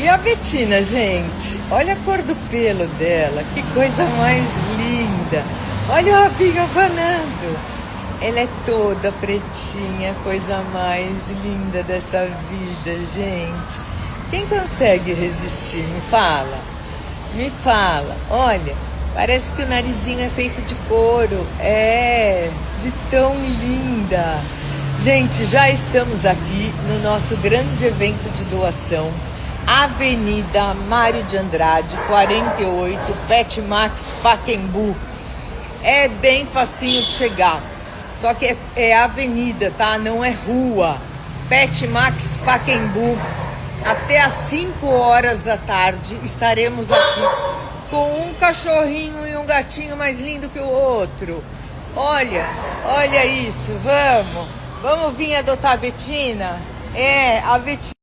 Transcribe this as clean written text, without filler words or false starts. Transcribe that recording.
E a Betina, gente, olha a cor do pelo dela, que coisa mais linda. Olha o rabinho abanando. Ela é toda pretinha, coisa mais linda dessa vida, gente. Quem consegue resistir? Me fala. Me fala. Olha, parece que o narizinho é feito de couro. É, de tão linda. Gente, já estamos aqui no nosso grande evento de doação. Avenida Mário de Andrade, 48, Petmax, Pacaembu. É bem facinho de chegar, só que é avenida, tá? Não é rua. Petmax, Pacaembu. Até às 5 horas da tarde estaremos aqui com um cachorrinho e um gatinho mais lindo que o outro. Olha, olha isso, vamos vir adotar a Betina? É, a Betina.